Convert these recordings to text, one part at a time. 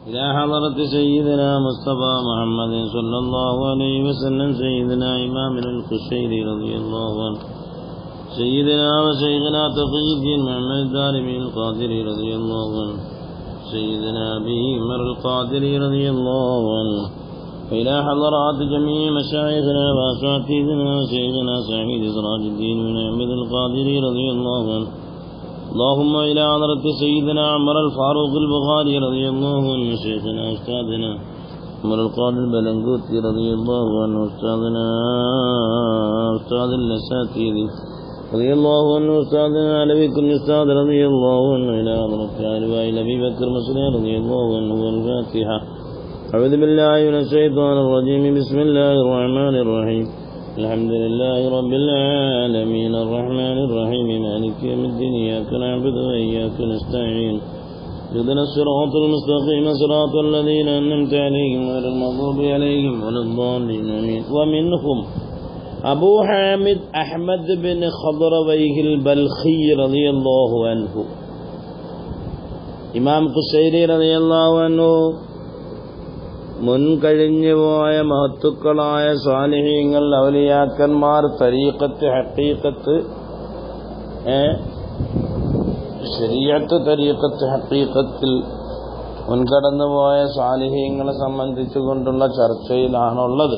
إلى حضرة سيدنا مصطفى محمد صلى الله عليه وسلم سيدنا إمامنا القشيري رضي الله عنه سيدنا وشيخنا تقي الدين محمد الدارمي القادري رضي الله عنه سيدنا أبي عمر القادري رضي الله عنه إلى حضرات جميع مشايخنا وأساتذتنا وشيخنا سعيد سراج الدين بن أحمد القادري رضي الله عنه اللهم إلى حضرة سيدنا عمر الفاروق البخاري رضي الله عنه شيخنا أستاذنا عمر القادر البلنقوطي رضي الله عنه أستاذنا أستاذ الأساتذة رضي الله عنه أستاذنا علوي كل أستاذ رضي الله عنه إلى حضرة علوي أبي بكر مسلم رضي الله عنه والفاتحة. أعوذ بالله من الشيطان الرجيم. بسم الله الرحمن الرحيم. الحمد لله رب العالمين الرحمن الرحيم مالك يوم الدين إياك نعبد وإياك نستعين اهدنا الصراط المستقيم صراط الذين أنعمت عليهم غير المغضوب عليهم ولا الضالين آمين. ومنهم أبو حامد أحمد بن خضرويه البلخي رضي الله عنه إمام قشيري رضي الله عنه മുൻകഴിഞ്ഞുപോയ മഹത്തുക്കളായ സ്വാലിഹീങ്ങൾ ഔലിയാക്കന്മാർ തരീഖത്ത് ഹഖീഖത്ത് ശരീഅത്ത് തരീഖത്ത് ഹഖീഖത്തിൽ മുൻകടന്നുപോയ സ്വാലിഹീങ്ങളെ സംബന്ധിച്ചുകൊണ്ടുള്ള ചർച്ചയിലാണുള്ളത്.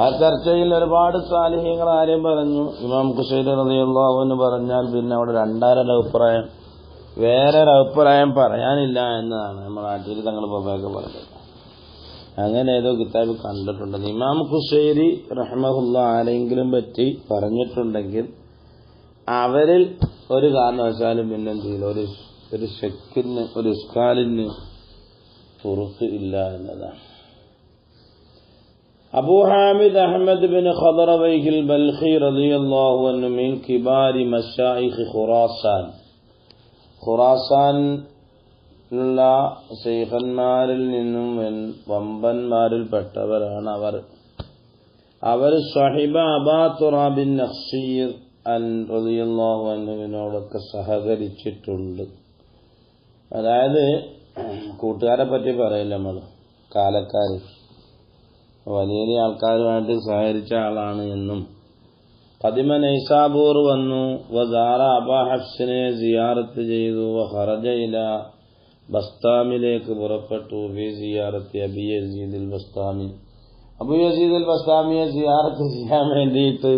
ആ ചർച്ചയിൽ ഒരുപാട് സ്വാലിഹീങ്ങൾ ആരും പറഞ്ഞു. ഇമാം ഖുശൈരി റളിയല്ലാഹു അൻഹു പറഞ്ഞാൽ പിന്നെ അവിടെ രണ്ടാരൊരഭിപ്രായം വേറൊരഭിപ്രായം പറയാനില്ല എന്നതാണ് നമ്മൾ നാട്ടിൽ തങ്ങൾ ബാബയൊക്കെ പറഞ്ഞത്. അങ്ങനെ ഏതോ കിതാബ് കണ്ടിട്ടുണ്ട്. ഇമാം ഖുശൈരി റഹ്മഹുല്ലാ ആരെങ്കിലും പറ്റി പറഞ്ഞിട്ടുണ്ടെങ്കിൽ അവരിൽ ഒരു കാരണവശാലും പിന്നെന്തെങ്കിലും ഒരു ശക്കിന് ഒരു ഇസ്കാലിന് തുറക്ക് ഇല്ല എന്നതാണ്. അബൂ ഹാമിദ് അഹ്മദ് ബിൻ ഖദറവൈഹിൽ ബൽഖി റളിയല്ലാഹു അൻഹു മിൻ കിബാരി മശായിഖ് ഖുറാസാൻ, ഖുറാസാനിലുള്ള ശൈഖന്മാരിൽ നിന്നും വമ്പന്മാരിൽ പെട്ടവരാണ് അവർ സ്വഹിബ അബാ തുറാബിൻ നഖ്ശീർ റളിയല്ലാഹു അൻഹുവിനോടൊക്കെ സഹകരിച്ചിട്ടുണ്ട്. അതായത് കൂട്ടുകാരെ പറ്റി പറയില്ല നമ്മൾ, കാലക്കാര് വലിയ വലിയ ആൾക്കാരുമായിട്ട് സഹകരിച്ച ആളാണ് എന്നും. ഖദിമ നൈസാബൂർ വന്നു, വസാറ അബാ ഹഫ്സിനെ സിയാറത്ത് ചെയ്തു, വഖറജ ഇല ബസ്താമിലേക്ക് പുറപ്പെട്ടു, ഫി സിയാറത്തി അബി യസീദ് അൽ ബസ്താമി, അബൂ യസീദ് അൽ ബസ്താമിയെ സിയാറത്ത് ചെയ്യാൻ വേണ്ടിയിട്ട്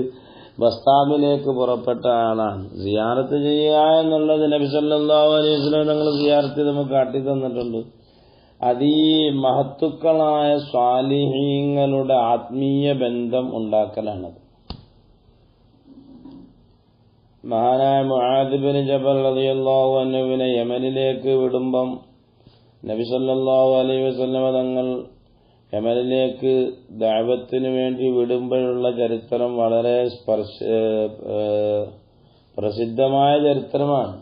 ബസ്താമിലേക്ക് പുറപ്പെട്ട ആളാണ്. സിയാറത്ത് ചെയ്യുക എന്നുള്ളത് നബി സല്ലല്ലാഹു അലൈഹി വസല്ലം തങ്ങൾ സിയാറത്ത് നമുക്ക് കാട്ടി തന്നിട്ടുണ്ട്. അത് ഈ മഹത്തുക്കളായ സ്വാലിഹീങ്ങളുടെ ആത്മീയ ബന്ധം ഉണ്ടാക്കലാണത്. മഹാനായ മുആദ് ബിൻ ജബൽ റളിയല്ലാഹു അൻഹുവിനെ യമനിലേക്ക് വിടുമ്പം നബി സല്ലല്ലാഹു അലൈഹി വസല്ലം തങ്ങൾ യമനിലേക്ക് ദഅവത്തിന് വേണ്ടി വിടുമ്പോഴുള്ള ചരിത്രം വളരെ പ്രസിദ്ധമായ ചരിത്രമാണ്.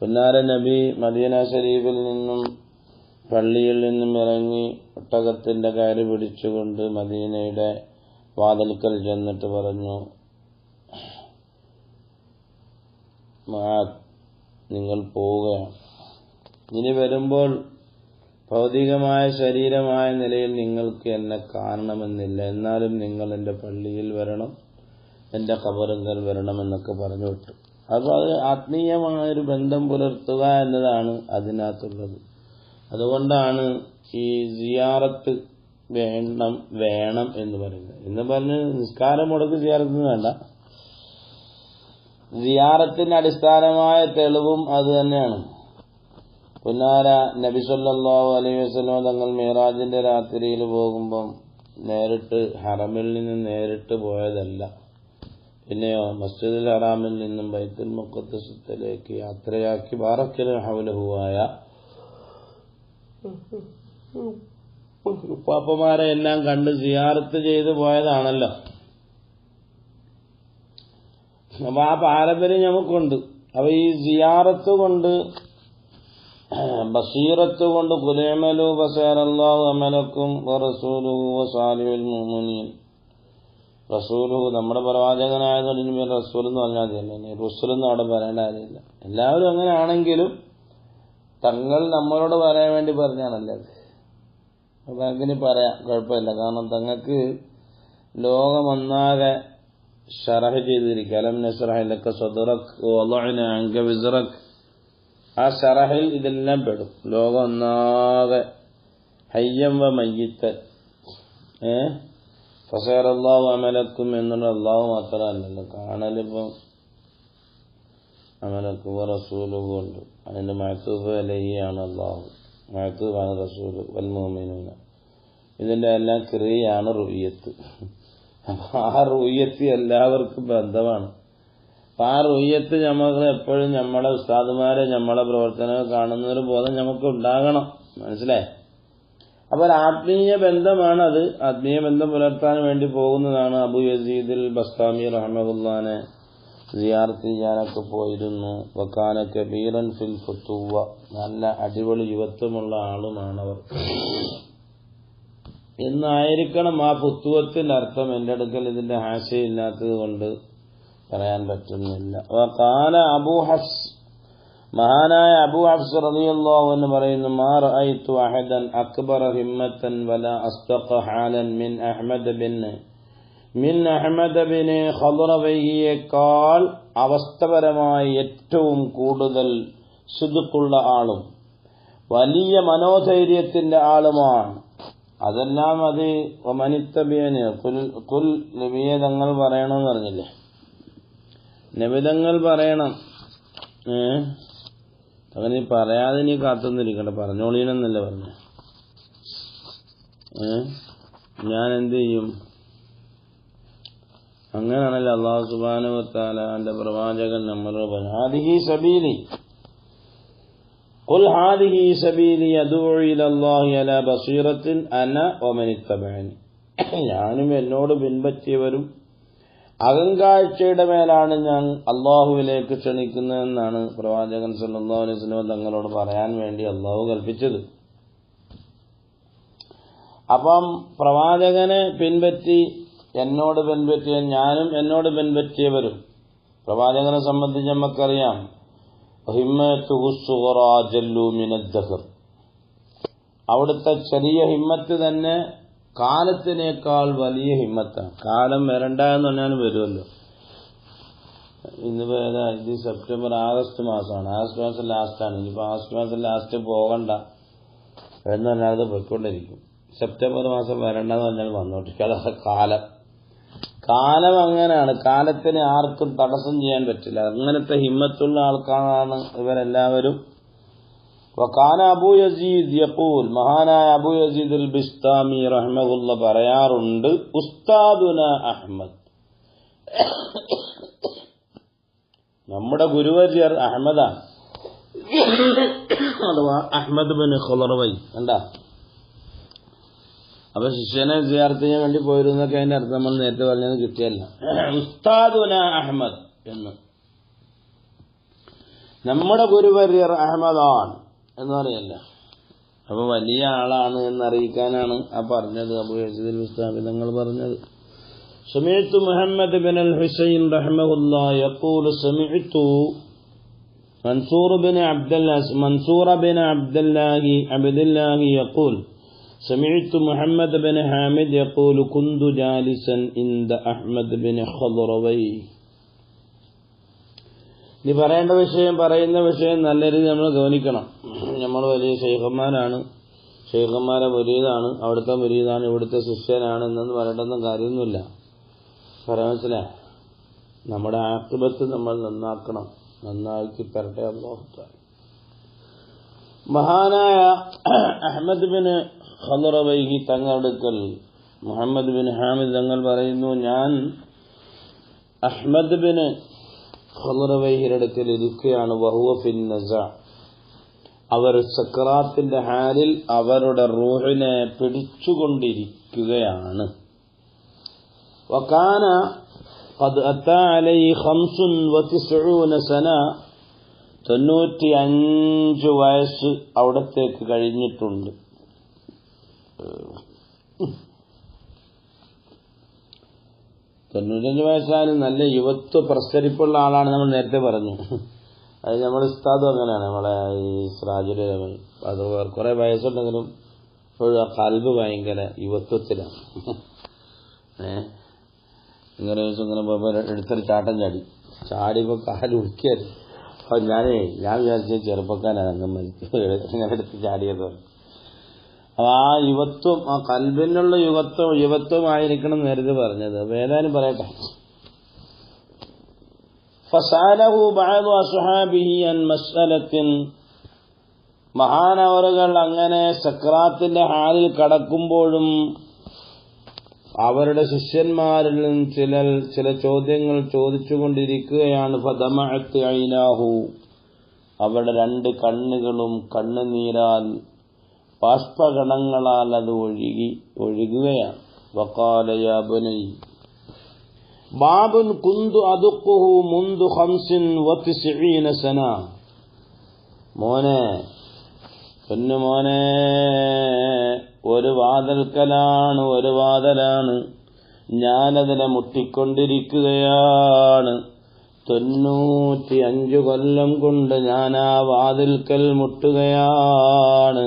പുന്നാര നബി മദീന ശരീഫിൽ നിന്നും പള്ളിയിൽ നിന്നും ഇറങ്ങി ഒട്ടകത്തിന്റെ കയറ് പിടിച്ചുകൊണ്ട് മദീനയുടെ വാതിൽക്കൽ ചെന്നിട്ട് പറഞ്ഞു, മുആദ്, നിങ്ങൾ പോവുകയാണ്. ഇനി വരുമ്പോൾ ഭൗതികമായ ശരീരമായ നിലയിൽ നിങ്ങൾക്ക് എന്നെ കാണണമെന്നില്ല, എന്നാലും നിങ്ങൾ എൻ്റെ പള്ളിയിൽ വരണം, എൻ്റെ ഖബറിങ്കൽ വരണമെന്നൊക്കെ പറഞ്ഞു വിട്ടു. അപ്പോൾ അത് ആത്മീയമായൊരു ബന്ധം പുലർത്തുക എന്നതാണ് അതിനകത്തുള്ളത്. അതുകൊണ്ടാണ് ഈ സിയാറത്ത് വേണം എന്ന് പറയുന്നത്. എന്ന് പറഞ്ഞ് നിസ്കാരം മുടക്ക് സിയാറത്തിന് വേണ്ട, സിയാറത്തിന്റെ അടിസ്ഥാനമായ തെളിവും അത് തന്നെയാണ്. പുന്നാര നബി സല്ലല്ലാഹു അലൈഹി വസല്ലം തങ്ങൾ മിറാജിന്റെ രാത്രിയിൽ പോകുമ്പം നേരിട്ട് ഹറമിൽ നിന്ന് നേരിട്ട് പോയതല്ല, പിന്നെയോ മസ്ജിദുൽ ഹറാമിൽ നിന്നും ബൈത്തുൽ മുഖദ്ദസിലേക്ക് യാത്രയാക്കി ബാറക്കൽ ഹൗലഹുവായ പാപ്പമാരെ എല്ലാം കണ്ട് സിയാറത്ത് ചെയ്തു പോയതാണല്ലോ. അപ്പൊ ആ പാരമ്പര്യം നമുക്കുണ്ട്. അപ്പൊ ഈ സിയാറത്ത് കൊണ്ട് ബസീറത്ത് കൊണ്ട് ഖുലഅമലു ബസറല്ലാഹു അമലക്കും വറസൂലുഹു വസാലിഹുൽ മുഅ്മിനീൻ, റസൂലുഹു നമ്മുടെ പ്രവാചകനായതുകൊണ്ട് റസൂൽ എന്ന് പറഞ്ഞാൽ മതിയല്ലേ, റസൂൽ എന്ന് അവിടെ പറയേണ്ട കാര്യമില്ല. എല്ലാവരും അങ്ങനെ ആണെങ്കിലും തങ്ങൾ നമ്മളോട് പറയാൻ വേണ്ടി പറഞ്ഞാണല്ലേ അത്. തങ്ങൾക്കിനി പറയാം, കുഴപ്പമില്ല. കാരണം തങ്ങൾക്ക് ലോകമൊന്നാകെ ഷറഹ് ചെയ്തിരിക്കുക. അലം നശ്റഹ് ലക സദ്റക് വവളഅന അൻക വിസ്റക്. ആ ഷറഹിൽ ഇതെല്ലാം പെടും. ലോകം ഒന്നാകെ ഹയ്യം വ മയ്യിത്തൻ ഫസയറല്ലാഹു അമലക്കും എന്നുള്ള അള്ളാഹു മാത്രമല്ലല്ലോ കാണലിപ്പം അമലക്കും റസൂലുഹു ഉണ്ട്. അതിന്റെ മഅ്തൂഫ് അലൈഹിയാണ് അള്ളാഹു, മഅ്തൂഫാണ് റസൂല് വൽ മുഅ്മിനൂന. ഇതിന്റെ എല്ലാം ക്രിയയാണ് റുയ്യത്ത്. ആ റുയ്യത്ത് എല്ലാവർക്കും ബന്ധമാണ്. അപ്പൊ ആ റുയ്യത്ത് നമ്മൾ എപ്പോഴും നമ്മളെ ഉസ്താദുമാരെ നമ്മളെ പ്രവർത്തനങ്ങൾ കാണുന്നൊരു ബോധം നമുക്ക് ഉണ്ടാകണം. മനസ്സിലായി? അപ്പൊ ഒരു ആത്മീയ ബന്ധമാണ് അത്. ആത്മീയ ബന്ധം പുലർത്താൻ വേണ്ടി പോകുന്നതാണ്. അബു യസീദുൽ ബസ്താമി റഹ്മത്തുള്ളാഹിനെ സിയാറത്ത് ചെയ്യാനൊക്കെ പോയിരുന്നു. വകാന കബീറൻ ഫിൽ ഫുതുവ, നല്ല അടിപൊളി യുവത്വമുള്ള ആളുമാണവർ എന്നായിരിക്കണം ആ ഫുത്തുവത്തിന്റെ അർത്ഥം. എന്റെ അടുക്കൽ ഇതിന്റെ ഹാശയില്ലാത്തത് കൊണ്ട് പറയാൻ പറ്റുന്നില്ല. വകാല അബൂ ഹഫ്സ്, മഹാനായ അബൂ ഹഫ്സ് റളിയല്ലാഹു അൻഹു പറയുന്നു, മാ റഅയ്തു അഹദൻ അക്ബറ ഹിമ്മത്തൻ വലാ അസ്തഖ ഹാലൻ മിൻ അഹ്മദ് ബിൻ ഖളറവൈഹിയേക്കാൾ അവസ്ഥപരമായി ഏറ്റവും കൂടുതൽ സുദുക്കുള്ള ആളും വലിയ മനോധൈര്യത്തിന്റെ ആളുമാണ്. അതെല്ലാം അത് മനിത്തബിയന് കുൽ നബിയെ തങ്ങൾ പറയണമെന്ന് പറഞ്ഞില്ലേ, നബിതങ്ങൾ പറയണം. അങ്ങനെ പറയാതെ നീ കാത്തുനിന്നിരിക്കട്ടെ, പറഞ്ഞോളീനെന്നല്ല പറഞ്ഞു. ഞാൻ എന്ത് ചെയ്യും? അങ്ങനെയാണല്ലോ അല്ലാഹു സുബ്ഹാനഹു വ തആലയുടെ പ്രവാചകൻ നമ്മളോട് പറഞ്ഞു, ഹാദിഹി സബീലി ഖുൽ ഹാദിഹി സബീലി യദ്ഉ ഇലല്ലാഹി അലാ ബസീറത്തിൻ അന വമൻ ഇത്തബഅനി. ഞാനും എന്നോട് പിൻപറ്റിയവരും അകങ്കാഴ്ചയുടെ മേലാണ് ഞാൻ അള്ളാഹുവിലേക്ക് ക്ഷണിക്കുന്നതെന്നാണ് പ്രവാചകൻ സല്ലല്ലാഹു അലൈഹി വസല്ലം തങ്ങളോട് പറയാൻ വേണ്ടി അള്ളാഹു കൽപ്പിച്ചത്. അപ്പം പ്രവാചകനെ പിൻപറ്റി എന്നോട് പിൻപറ്റിയ ഞാനും എന്നോട് പിൻപറ്റിയവരും, പ്രവാചകനെ സംബന്ധിച്ച് നമുക്കറിയാം, അവിടുത്തെ ചെറിയ ഹിമ്മത്ത് തന്നെ കാലത്തിനേക്കാൾ വലിയ ഹിമ്മത്താണ്. കാലം വരണ്ട എന്ന് പറഞ്ഞാലും വരുമല്ലോ. ഇന്നിപ്പോ ഏതാ? ഇത് സെപ്റ്റംബർ ആഗസ്റ്റ് മാസമാണ്. ആഗസ്റ്റ് മാസം ലാസ്റ്റാണ്. ഇനിയിപ്പോ ആഗസ്റ്റ് മാസം ലാസ്റ്റ് പോകണ്ട എന്ന് പറഞ്ഞാൽ അത് പോയിക്കൊണ്ടിരിക്കും. സെപ്റ്റംബർ മാസം വരണ്ടെന്ന് പറഞ്ഞാൽ വന്നോട്ടിരിക്കും. അതാണ് കാലം. കാലം അങ്ങനെയാണ്. കാലത്തിന് ആർക്കും തടസ്സം ചെയ്യാൻ പറ്റില്ല. അങ്ങനത്തെ ഹിമ്മത്തുള്ള ആൾക്കാരാണ് ഇവരെല്ലാവരും. വകാന അബൂ യസീദ് യഖൂൽ, മഹാനായ അബൂ യസീദ് അൽ ബിസ്താമി റഹ്മഹുല്ലാ പറയാറുണ്ട്, ഉസ്താദുന അഹ്മദ്, നമ്മുടെ ഗുരുവര്യർ അഹ്മദാണ്, അഥവാ അഹ്മദ് ബിൻ ഖളറവൈ. എന്താ അപ്പൊ ശിഷ്യനെ സിയാറത്ത് ചെയ്യാൻ വേണ്ടി പോയിരുന്നൊക്കെ അതിന്റെ അർത്ഥം നമ്മൾ നേരത്തെ പറഞ്ഞത് കിട്ടിയല്ല. ഉസ്താദുന അഹ്മദ് എന്ന്, നമ്മുടെ ഗുരുവര്യർ അഹ്മദാൻ എന്ന് പറയല്ല. അപ്പൊ വലിയ ആളാണ് എന്നറിയിക്കാനാണ് ആ പറഞ്ഞത്. അബൂ യസീദ് ബിസ്താമി തങ്ങൾ പറഞ്ഞത്. سمعت محمد بن الحسين رحمه الله يقول سمعت منصور بن عبد الله يقول سمعت محمد بن حامد يقول كنت جالسا عند أحمد بن خضروي. നീ പറയേണ്ട വിഷയം, പറയുന്ന വിഷയം നല്ല രീതിയിൽ നമ്മൾ ഗവനിക്കണം. നമ്മൾ വലിയ ശൈഖന്മാരാണ്, ശൈഖന്മാരെ മുരീദാണ്, അവിടുത്തെ മുരീദാണ്, ഇവിടുത്തെ ശിഷ്യനാണ് എന്നൊന്നും പറയേണ്ടൊന്നും കാര്യമൊന്നുമില്ല. മനസ്സിലാ? നമ്മുടെ ആഖിബത്ത് നമ്മൾ നന്നാക്കണം, നന്നാക്കി തരട്ടെ അല്ലാഹു തആല. മഹാനായ അഹ്മദ് ബിൻ ഖളറവൈഹി തങ്ങളടുക്കൽ മുഹമ്മദ് ബിൻ ഹാമിദ് തങ്ങൾ പറയുന്നു, ഞാൻ അഹ്മദ് ബിൻ ഖളറവൈഹിയുടെ അടുക്കൽ ഇരിക്കുകയാണ്. വഹുവ ഫിൻ നസാ, അവർ സക്രാത്തിന്റെ ഹാലിൽ അവരുടെ റൂഹിനെ പിടിച്ചുകൊണ്ടിരിക്കുകയാണ്. വകാന ഖദ് അതാ അലൈഹി 95 സന, 95 വയസ്സ് അവിടത്തേക്ക് കഴിഞ്ഞിട്ടുണ്ട്. 95 വയസ്സായാലും നല്ല യുവത്വ പ്രസരിപ്പുള്ള ആളാണ്. നമ്മൾ നേരത്തെ പറഞ്ഞു, അത് നമ്മുടെ ഉസ്താദും അങ്ങനെയാണ്. നമ്മളെ ഈ സിറാജുൽ ഉലമ അത് കുറെ വയസ്സുണ്ടെങ്കിലും ഇപ്പോഴും ആ ഖൽബ് ഭയങ്കര യുവത്വത്തിലാണ്. ഇങ്ങനെ എടുത്തൊരു ചാട്ടം ചാടിയപ്പോൾ കാല് ഉടുക്കിയത്. അപ്പൊ ഞാൻ വിചാരിച്ച ചെറുപ്പക്കാരാണ് അങ്ങനെ എടുത്ത് ചാടിയത്. ആ യുവത്വം, ആ ഖൽബിനുള്ള യുവത്വമായിരിക്കണം നേരത്തെ പറഞ്ഞത്. അപ്പൊ ഏതായാലും പറയട്ടെ. ഫസഅലഹു ബഅദു അസ്ഹാബിഹി അൻ മസ്അലത്തിൻ, മഹാനവറുകൾ അങ്ങനെ സക്രാത്തിന്റെ ഹാലിൽ കടക്കുമ്പോഴും അവരുടെ ശിഷ്യന്മാരിൽ നിന്ന് ചില ചോദ്യങ്ങൾ ചോദിച്ചുകൊണ്ടിരിക്കുകയാണ്. ഫദമഅത് ഐനാഹു, അവരുടെ രണ്ട് കണ്ണുകളും കണ്ണുനീരാൽ ബാഷ്പഗണങ്ങളാൽ അത് ഒഴുകുകയാണ്. വഖാല യാ ബനൈ ബാബുൻ കുന്തു അദുഖുഹു മുൻദു 95 സന, മോനെ, പൊന്നു മോനെ, ഒരു വാതിലാണ് ഞാനതിനെ മുട്ടിക്കൊണ്ടിരിക്കുകയാണ്. 95 കൊല്ലം കൊണ്ട് ഞാൻ ആ വാതിൽക്കൽ മുട്ടുകയാണ്.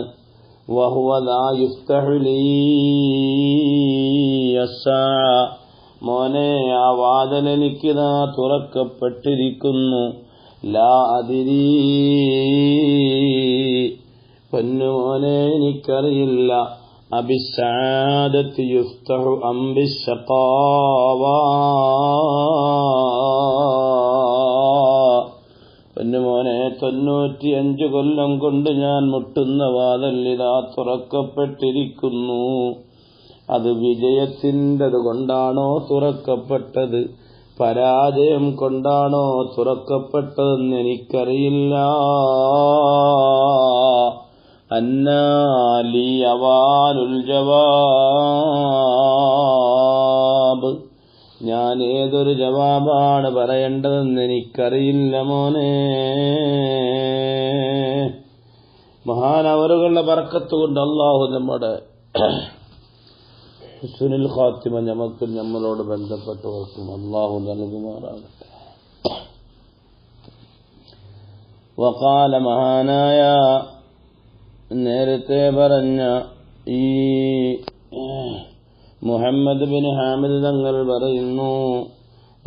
വഹുവ ലാ യുഫ്തഹു ലീ യസ്സാഅ, മോനെ, ആ വാതിൽ എനിക്കിതാ തുറക്കപ്പെട്ടിരിക്കുന്നു. ലാ അദിരീ, പൊന്നുമോനെ, എനിക്കറിയില്ല. അബിസ്സആദത്തി യുഫ്തഹു അം ബിശ്ശഖാവ, പൊന്നുമോനെ, 95 കൊല്ലം കൊണ്ട് ഞാൻ മുട്ടുന്ന വാതിൽ ഇതാ തുറക്കപ്പെട്ടിരിക്കുന്നു. അത് വിജയത്തിൻ്റെത് കൊണ്ടാണോ തുറക്കപ്പെട്ടത്, പരാജയം കൊണ്ടാണോ തുറക്കപ്പെട്ടതെന്ന് എനിക്കറിയില്ല. അന്നാലി അവാനുൽ ജവാബ്, ഞാൻ ഏതൊരു ജവാബാണ് പറയേണ്ടതെന്ന് എനിക്കറിയില്ല മോനെ. മഹാനവറുകളുടെ ബർക്കത്ത് കൊണ്ട് അല്ലാഹു നമ്മുടെ ഹുസ്നുൽ ഖാത്തിമ നമുക്കും നമ്മളോട് ബന്ധപ്പെട്ടവർക്കും അല്ലാഹു നൽകുമാറാകട്ടെ. വഖാല, മഹാനായ നേരത്തെ പറഞ്ഞ ഈ മുഹമ്മദ് ബിൻ ഹാമിദ് തങ്ങൾ പറയുന്നു,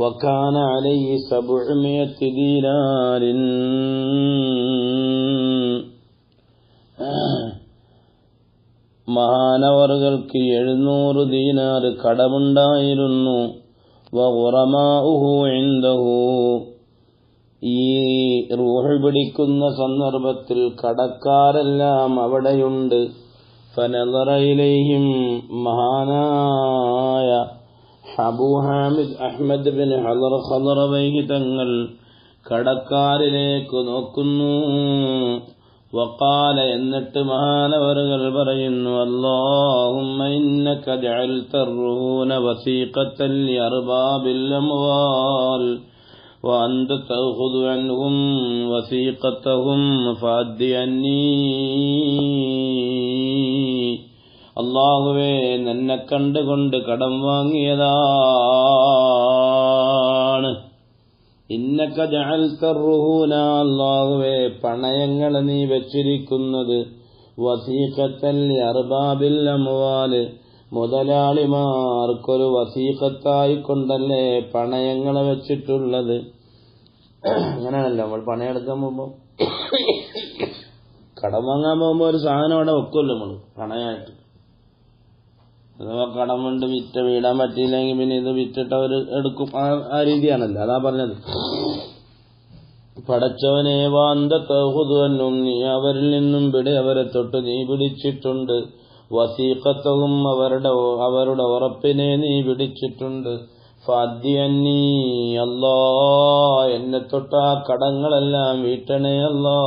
വകാന അലൈഹി 700 ദീനാരിൻ, മഹാനവറുകൾക്ക് 700 ദീനാർ കടമുണ്ടായിരുന്നു. വഗുറമാഉഹു ഇൻദഹു, ഈ റൂഹ് പിടിക്കുന്ന സന്ദർഭത്തിൽ കടക്കാരെല്ലാം അവിടെയുണ്ട്. ഫനദറ ഇലൈഹിം, മഹാനായ അബൂ ഹാമിദ് അഹ്മദ് ബിൻ ഖളറവൈഹി തങ്ങൾ കടക്കാരിലേക്ക് നോക്കുന്നു. വഖാല, എന്നിട്ട് മഹാനവറുകൾ പറയുന്നു, അല്ലാഹുമ്മ ഇന്നക ജഅൽത الرهون وثيقة لأرباب الأموال وأنت تأخذ عنهم وثيقتهم فأد عني. അല്ലാഹുവേ, നിന്നെ കണ്ടുകൊണ്ട് കടം വാങ്ങിയതാണ്. ഇന്നക ജഅൽത الرهون, അല്ലാഹുവേ, പണയങ്ങൾ നീ വെച്ചിരിക്കുന്നത്. വസീഖത്തൻ ലിഅർബാബിൽ അംവാൽ, മുതലാളിമാർക്കൊരു വസീഖത്തായിക്കൊണ്ടല്ലേ പണയങ്ങളെ വെച്ചിട്ടുള്ളത്. അങ്ങനെയാണല്ലോ നമ്മൾ പണയെടുക്കാൻ പോകുമ്പോൾ, കടം വാങ്ങാൻ പോകുമ്പോൾ ഒരു സാധനം അവിടെ വെക്കുമല്ലോ നമ്മൾ പണയമായിട്ട്. അഥവാ കടം കൊണ്ട് വീടാൻ പറ്റിയില്ലെങ്കിൽ പിന്നെ ഇത് വിറ്റിട്ട് അവർ എടുക്കും. ആ രീതിയാണല്ലോ, അതാ പറഞ്ഞത്. പടച്ചവനെ, വാന്തഹുദുവനും, നീ അവരിൽ നിന്നും അവരെ തൊട്ട് നീ പിടിച്ചിട്ടുണ്ട്. വസീഖത്തഹും, അവരുടെ ഉറപ്പിനെ നീ പിടിച്ചിട്ടുണ്ട്. ഫഅദ്ദിഅന്നീ, അല്ലാ, എന്നെ തൊട്ട ആ കടങ്ങളെല്ലാം വീട്ടണേ അല്ലാ.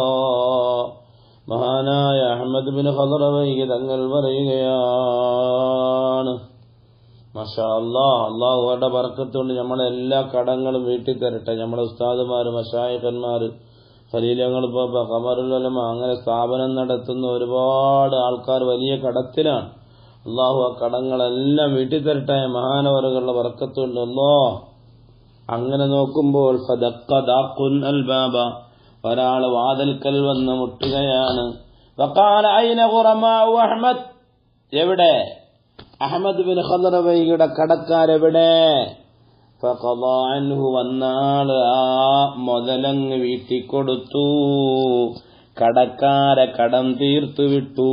മഹാനായ അഹ്മദ് ബിൻ ഖളറവൈഹി തങ്ങൾ പറയുകയാണ്, മാഷാ അല്ലാഹ്, അല്ലാഹുവിന്റെ ബർക്കത്ത് കൊണ്ട് നമ്മളെ എല്ലാ കടങ്ങളും വീട്ടി തരട്ടെ. നമ്മളെ ഉസ്താദുമാര്, മശായിഖന്മാര്, ഖലീലങ്ങൾ, ഖമറുൽ ഉലമ, അങ്ങനെ സ്ഥാപനം നടത്തുന്ന ഒരുപാട് ആൾക്കാർ വലിയ കടത്തിലാണ്. അല്ലാഹു ആ കടങ്ങളെല്ലാം വീട്ടി തരട്ടെ മഹാനവറുകളുടെ ബർക്കത്ത് കൊണ്ട്. അല്ലാഹ് അങ്ങനെ നോക്കുമ്പോൾ ഫദഖ ദാഖുൻ അൽബാബ, ഒരാൾ വാതിൽക്കൽ വന്ന് മുട്ടുകയാണ്. വഖാല ഐന ഖുറമാഉ അഹ്മദ്, എവിടെ അഹ്മദ് ബിൻ ഖദ്റവൈയുടെ കടക്കാരെവിടെ? ഫഖദാ അൻഹു, വന്നാള് ആ മുതലങ്ങ് വീട്ടിക്കൊടുത്തു, കടക്കാരെ കടം തീർത്തു വിട്ടു.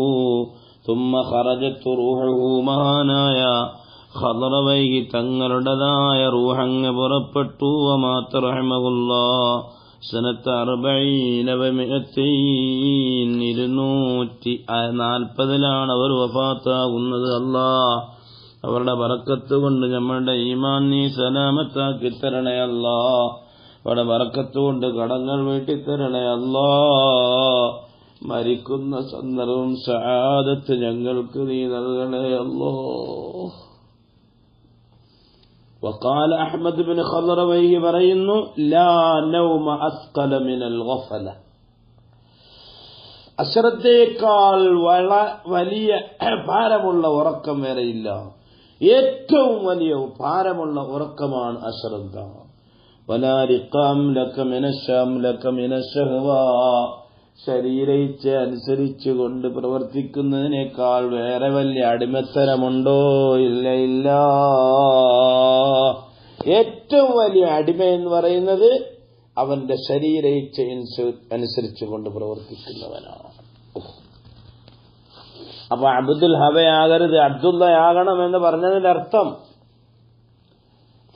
തുമ്മ ഖറജത്തു റൂഹുഹു, മഹാനായ ഖദ്റവൈഹി തങ്ങളുടേതായ റൂഹങ്ങ് പുറപ്പെട്ടു. വമാത റഹിമഹുല്ലാഹ് സനത്ത് 240 അവർ വഫാത്താകുന്നത്. അല്ലാഹ് അവരുടെ ബറക്കത്ത് കൊണ്ട് നമ്മളുടെ ഈമാൻ നീ സലാമത്താക്കി തരണേ അല്ലാഹ്. അവരുടെ ബറക്കത്ത് കൊണ്ട് കടങ്ങൾ വീട്ടിത്തരണേ അല്ലാഹ്. മരിക്കുന്ന സന്ദർഭം സആദത്ത് ഞങ്ങൾക്ക് നീ നൽകണേ അല്ലാഹ്. وقال أحمد بن خضرويه പറയുന്നു, لا نوم أثقل من الغفلة, അശ്രദ്ധയേക്കാൾ വലിയ ഭാരമുള്ള ഉറക്കം വേറെയില്ല. ഏറ്റവും വലിയ ഭാരമുള്ള ഉറക്കമാണ് അശ്രദ്ധ. ولا رقام لك من الشام لك من الشهوة, ശരീരയിച്ഛ അനുസരിച്ചുകൊണ്ട് പ്രവർത്തിക്കുന്നതിനേക്കാൾ വേറെ വലിയ അടിമത്തരമുണ്ടോ? ഇല്ല ഇല്ല. ഏറ്റവും വലിയ അടിമ എന്ന് പറയുന്നത് അവന്റെ ശരീരയിച്ഛ അനുസരിച്ചുകൊണ്ട് പ്രവർത്തിക്കുന്നവനാണ്. അപ്പൊ അബ്ദുൽ ഹബയാകരുത്, അബ്ദുള്ളയാകണം എന്ന് പറഞ്ഞതിന്റെ അർത്ഥം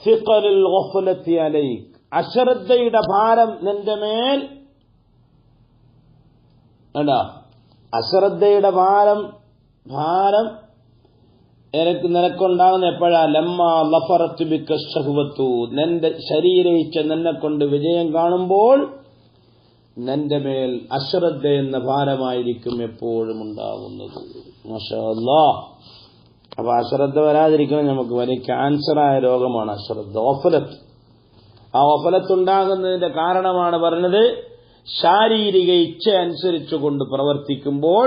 സിഖലുൽ ഗഫലത്തി അലൈക്, അശ്രദ്ധയുടെ ഭാരം നിന്റെ മേൽ അശ്രദ്ധയുടെ ഭാരം നിനക്കുണ്ടാകുന്ന എപ്പോഴാ? ലമ്മാ ലഫറത്ത് ബിക ശഹ്വത്തു, നിന്റെ ശരീരയിച്ഛ നിന്നെ കൊണ്ട് വിജയം കാണുമ്പോൾ നിന്റെ മേൽ അശ്രദ്ധ എന്ന ഭാരമായിരിക്കും എപ്പോഴും ഉണ്ടാകുന്നത്. മാഷാ അല്ലാഹ്. അപ്പൊ അശ്രദ്ധ വരാതിരിക്കണം. നമുക്ക് വലിയ ക്യാൻസറായ രോഗമാണ് അശ്രദ്ധ, ഗഫലത്ത്. ആ ഗഫലത്ത് ഉണ്ടാകുന്നതിന്റെ കാരണമാണ് പറഞ്ഞത്, ശാരീരിക ഇച്ഛ അനുസരിച്ചുകൊണ്ട് പ്രവർത്തിക്കുമ്പോൾ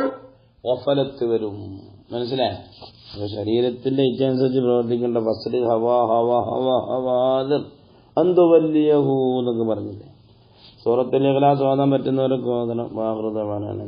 ഗഫലത്ത് വരും. മനസ്സിലായോ? ശരീരത്തിന്റെ ഇച്ഛ അനുസരിച്ച് പ്രവർത്തിക്കേണ്ട ഫസ്ലി ഹവാ ഹവാ ഹവാ ഹവാദ് അന്തു വല്യഹൂ എന്നൊക്കെ പറഞ്ഞില്ലേ. സൂറത്തുൽ ഇഖ്ലാസ് ഓതാൻ പറ്റുന്നവരൊക്കെ ഓതണം. വാഹൃദവാനാണ്.